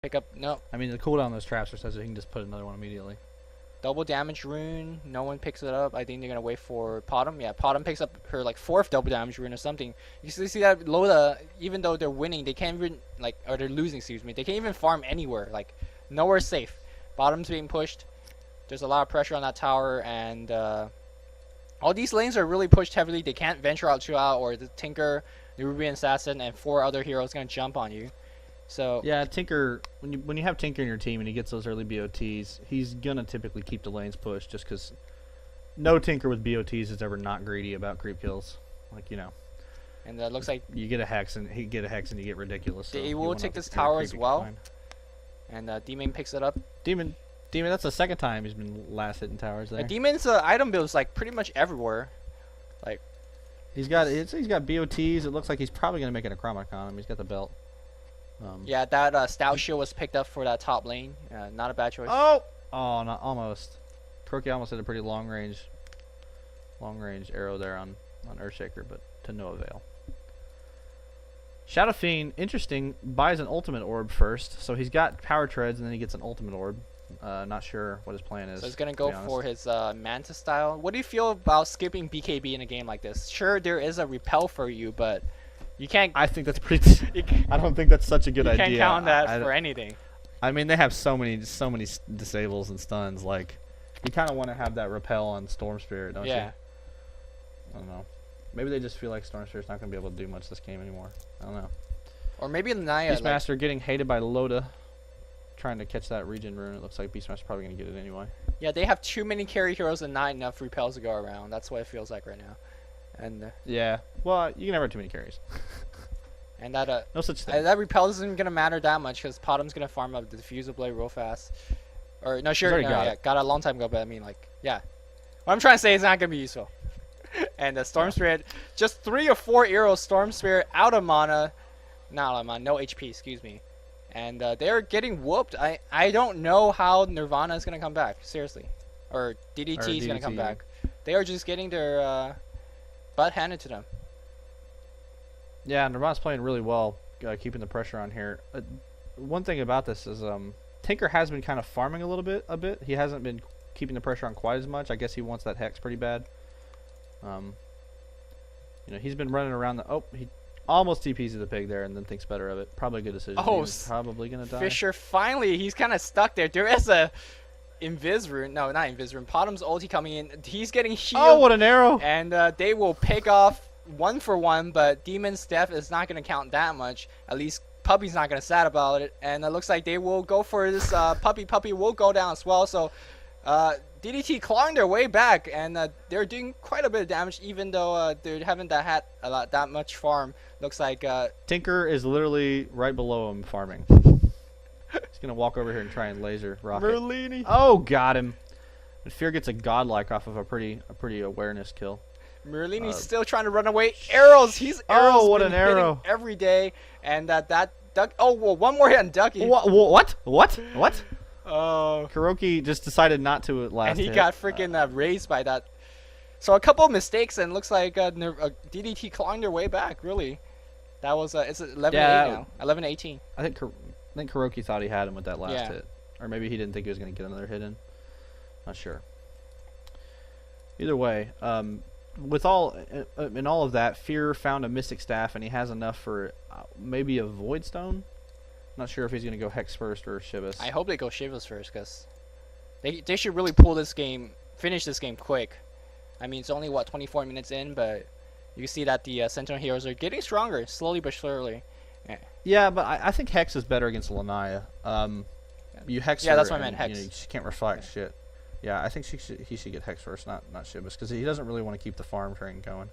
Pick up, no. I mean, the cooldown on those traps says that he can just put another one immediately. Double damage rune. No one picks it up. I think they're gonna wait for Potm. Yeah, Potm picks up her like 4th double damage rune or something. You see that Loda, even though they're winning, they can't even or they're losing. Excuse me. They can't even farm anywhere. Like nowhere safe. Bottom's being pushed. There's a lot of pressure on that tower, and all these lanes are really pushed heavily. They can't venture out 2 out, or the Tinker, the Ruby Assassin, and 4 other heroes gonna jump on you. So yeah, Tinker. When you have Tinker in your team and he gets those early BOTs, he's gonna typically keep the lanes pushed, just because no Tinker with BOTs is ever not greedy about creep kills. Like, you know. And it looks like you get a hex and you get ridiculous. They so will take this tower as well. And DeMoN picks it up. DeMoN, that's the 2nd time he's been last hitting towers there. DeMoN's item build is like pretty much everywhere. Like he's got BOTs. It looks like he's probably gonna make an Necronomicon. He's got the belt. Yeah, that Stout Shield was picked up for that top lane. Not a bad choice. Oh, not almost. KuroKy almost hit a pretty long range arrow there on Earthshaker, but to no avail. Shadow Fiend, interesting, buys an ultimate orb first, so he's got power treads and then he gets an ultimate orb. Not sure what his plan is. So he's gonna go for his Manta style. What do you feel about skipping BKB in a game like this? Sure, there is a repel for you, but you can't. I think that's pretty. I don't think that's such a good idea. You can't count on that for anything. I mean, they have so many disables and stuns. Like, you kind of want to have that repel on Storm Spirit, don't you? Yeah. I don't know. Maybe they just feel like Storm Spirit's not going to be able to do much this game anymore. I don't know. Or maybe Naya. Beastmaster getting hated by Loda, trying to catch that regen rune. It looks like Beastmaster's probably going to get it anyway. Yeah, they have too many carry heroes and not enough repels to go around. That's what it feels like right now. And yeah, well, you can never have too many carries. And that no such thing. That repel isn't gonna matter that much because Potm's gonna farm up the diffusal blade real fast. Or no, sure, got a long time ago, but I mean, like, yeah. What I'm trying to say is not gonna be useful. And the Storm Spirit, just 3 or 4 arrows. Storm Spirit out of mana, not out of mana, no HP, excuse me. And they're getting whooped. I don't know how Nirvana is gonna come back, seriously, or DDT is gonna come back. They are just getting their butt handed to them. Yeah, Nirvana's playing really well, keeping the pressure on here. One thing about this is Tinker has been kind of farming a little bit. He hasn't been keeping the pressure on quite as much. I guess he wants that hex pretty bad. You know, he's been running around the. He almost TPs to the pig there and then thinks better of it. Probably a good decision. Oh, he's probably gonna die. Fisher finally, he's kind of stuck there. There is a Invis rune. No, not Invis rune. Potm's ulti coming in. He's getting healed. Oh, what an arrow! And they will pick off 1 for 1, but Demon's death is not going to count that much. At least Puppy's not going to sad about it. And it looks like they will go for this Puppy. Puppy will go down as well. So DDT clawing their way back, and they're doing quite a bit of damage, even though they haven't had that much farm. Looks like Tinker is literally right below him farming. He's going to walk over here and try and laser rocket. Merlini. Oh, got him. And Fear gets a godlike off of a pretty awareness kill. Merlini's still trying to run away. Arrows. He's arrows. Oh, what an arrow! Every day, and that Duck. Oh, well, one more hit on Ducky. What? Oh. KuroKy just decided not to last. And he got freaking raised by that. So a couple of mistakes, and looks like DDT clawing their way back. Really, that was it's 11-8 now. 11-18. I think KuroKy thought he had him with that last hit, or maybe he didn't think he was going to get another hit in. Not sure. Either way, with all of that, Fear found a Mystic Staff, and he has enough for maybe a Void Stone. Not sure if he's going to go Hex first or Shivas. I hope they go Shivas first, because they should really pull this game, finish this game quick. I mean, it's only, what, 24 minutes in, but you can see that the Sentinel heroes are getting stronger, slowly but surely. Yeah, but I think Hex is better against Lanaya. You Hex her, that's what I meant, Hex. You know, she can't reflect shit. Yeah, I think he should get Hex first, not Shivas, because he doesn't really want to keep the farm train going.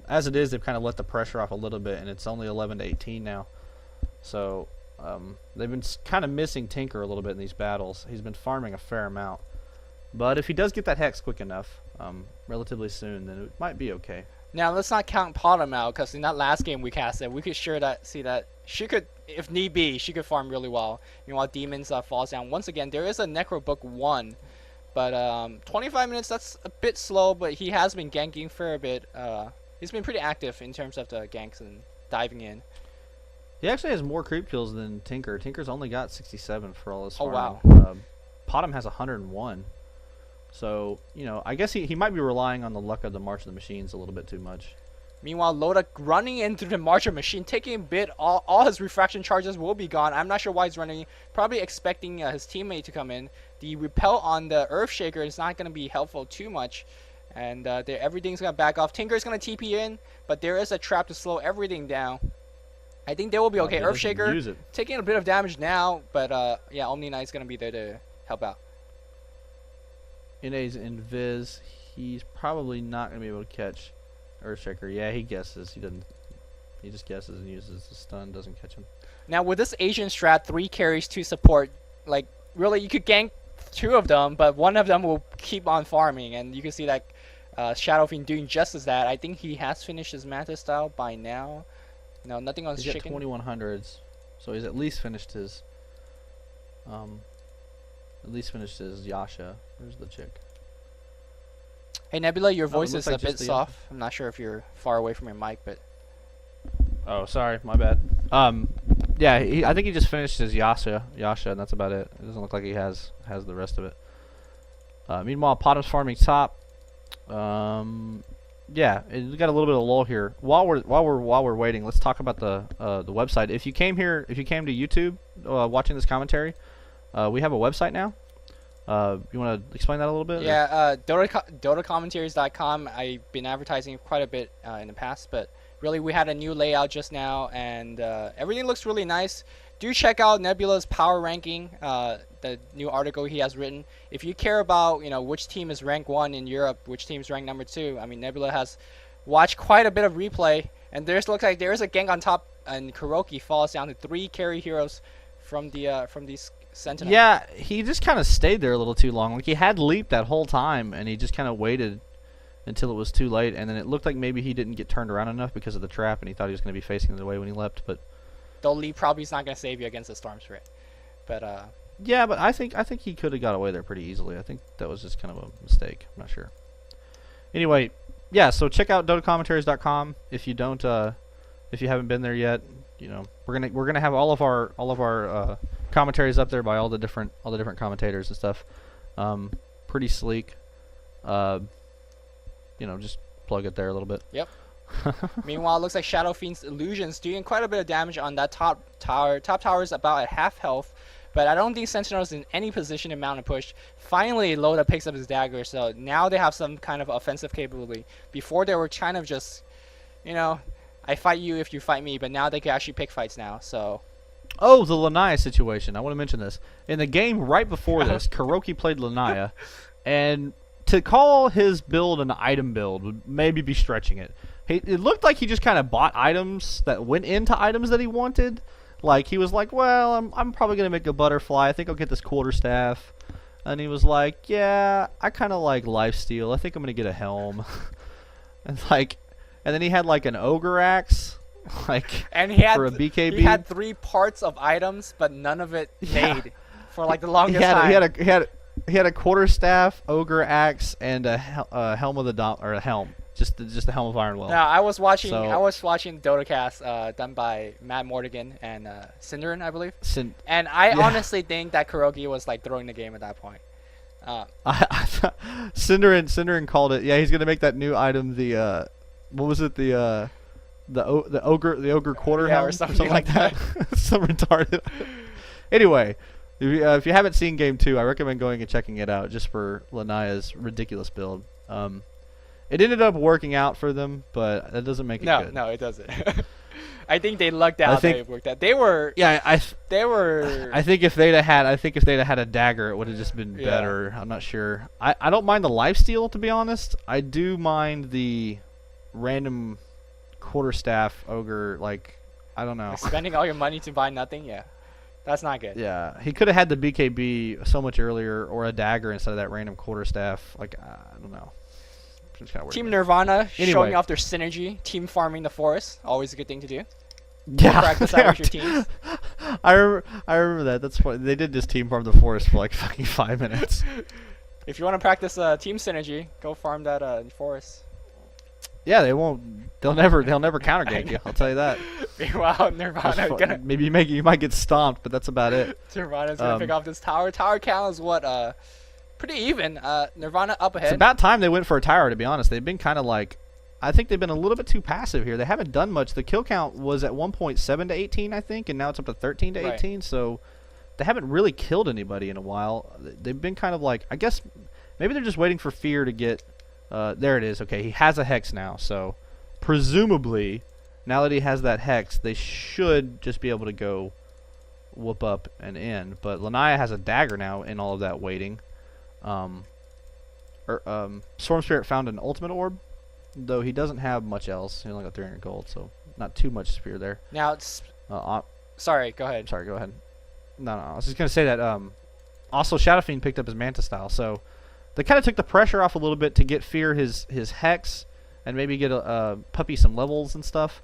As it is, they've kind of let the pressure off a little bit, and it's only 11-18 now. So they've been kind of missing Tinker a little bit in these battles. He's been farming a fair amount. But if he does get that Hex quick enough, relatively soon, then it might be okay. Now, let's not count Potm out, because in that last game we casted, we could see that she could, if need be, she could farm really well. Meanwhile, Demons falls down. Once again, there is a Necro Book 1. But 25 minutes, that's a bit slow, but he has been ganking for a bit. He's been pretty active in terms of the ganks and diving in. He actually has more creep kills than Tinker. Tinker's only got 67 for all his farming. Wow. Potm has 101. So, you know, I guess he might be relying on the luck of the March of the Machines a little bit too much. Meanwhile, Loda running into the March of Machine, taking a bit. All his refraction charges will be gone. I'm not sure why he's running. Probably expecting his teammate to come in. The repel on the Earthshaker is not going to be helpful too much. And everything's going to back off. Tinker's going to TP in, but there is a trap to slow everything down. I think they will be okay. Earthshaker taking a bit of damage now, but yeah, Omniknight's going to be there to help out. NA's Invis, he's probably not going to be able to catch Earthshaker. Yeah, he guesses. He doesn't. He just guesses and uses the stun. Doesn't catch him. Now with this Asian strat, 3 carries to support. Like really, you could gank 2 of them, but one of them will keep on farming, and you can see that Shadow Fiend doing just as that. I think he has finished his Manta style by now. No, nothing on his chicken. He's at 2100s, so he's at least finished his. Yasha. Where's the chick? Hey Nebula, your voice is a bit soft. I'm not sure if you're far away from your mic, but. Oh, sorry, my bad. Yeah, I think he just finished his Yasha, and that's about it. It doesn't look like he has the rest of it. Meanwhile, Potm's farming top. Yeah, we got a little bit of lull here. While we're waiting, let's talk about the website. If you came to YouTube watching this commentary, we have a website now. You want to explain that a little bit? Yeah, DotaCommentaries.com. I've been advertising quite a bit in the past, but really we had a new layout just now, and everything looks really nice. Do check out Nebula's power ranking, the new article he has written. If you care about, you know, which team is rank 1 in Europe, which team's ranked number 2, I mean, Nebula has watched quite a bit of replay, and looks like there is a gank on top, and KuroKy falls down to 3 carry heroes from these Sentinel. Yeah, he just kind of stayed there a little too long. Like, he had leaped that whole time, and he just kind of waited until it was too late, and then it looked like maybe he didn't get turned around enough because of the trap, and he thought he was going to be facing the way when he leapt, but... Though leap probably is not going to save you against the Storm Spirit. But, yeah, but I think he could have got away there pretty easily. I think that was just kind of a mistake. I'm not sure. Anyway, yeah, so check out DotaCommentaries.com if you don't, if you haven't been there yet. You know, we're gonna have all of our commentaries up there by all the different commentators and stuff. Pretty sleek. You know, just plug it there a little bit. Yep. Meanwhile, it looks like Shadow Fiend's illusions doing quite a bit of damage on that top tower. Top tower is about at half health, but I don't think Sentinel is in any position to mount a push. Finally, Loda picks up his dagger, so now they have some kind of offensive capability. Before they were kind of just, you know, I fight you if you fight me, but now they can actually pick fights now, so... Oh, the Lanaya situation. I want to mention this. In the game right before this, KuroKy played Lanaya, and to call his build an item build would maybe be stretching it. It looked like he just kind of bought items that went into items that he wanted. Like, he was like, well, I'm probably going to make a butterfly. I think I'll get this quarterstaff. And he was like, yeah, I kind of like lifesteal. I think I'm going to get a helm. And then he had like an ogre axe. And he had, for a BKB. He had 3 parts of items, but none of it made for like the longest time. He had a quarterstaff, ogre axe, and a helm of the helm. Just the helm of Ironwell. Now I was watching DotaCast done by Matt Mortigan and Cinderin, I believe. And I honestly think that KuroKy was like throwing the game at that point. Cinderin called it. Yeah, he's gonna make that new item. The what was it? The ogre quarter helm or something like that. Some retarded. Anyway, if you haven't seen Game 2, I recommend going and checking it out just for Lanaya's ridiculous build. It ended up working out for them, but that doesn't make it good. No, it doesn't. I think they lucked out that it worked out. They were. Yeah, I think if they'd have had a dagger, it would have just been better. I'm not sure. I don't mind the lifesteal, to be honest. I do mind the random quarterstaff ogre. Like, I don't know. Spending all your money to buy nothing. Yeah, that's not good. Yeah, he could have had the BKB so much earlier, or a dagger instead of that random quarterstaff. Like, I don't know. Team Nirvana showing off their synergy. Team farming the forest, always a good thing to do. Yeah, practice out with your teams. I remember that. That's funny. They did just team farm the forest for like fucking 5 minutes. If you want to practice team synergy, go farm that forest. Yeah, they won't. They'll never counter gank you. I'll tell you that. Meanwhile, Nirvana gonna maybe you might get stomped, but that's about it. Nirvana's gonna pick off this tower. Tower count is what pretty even. Nirvana up ahead. It's about time they went for a tower. To be honest, they've been kind of like, I think they've been a little bit too passive here. They haven't done much. The kill count was at 1.7 to 18, I think, and now it's up to 13 to 18. Right. So they haven't really killed anybody in a while. They've been kind of like, I guess, maybe they're just waiting for Fear to get. There it is. Okay, he has a hex now, so presumably, now that he has that hex, they should just be able to go whoop up and in. But Lanaya has a dagger now in all of that waiting. Storm Spirit found an ultimate orb, though he doesn't have much else. He only got 300 gold, so not too much spear there. Now it's... sorry, go ahead. Sorry, go ahead. No, I was just going to say that also Shadow Fiend picked up his Manta Style, so they kind of took the pressure off a little bit to get Fear his hex and maybe get Puppy some levels and stuff.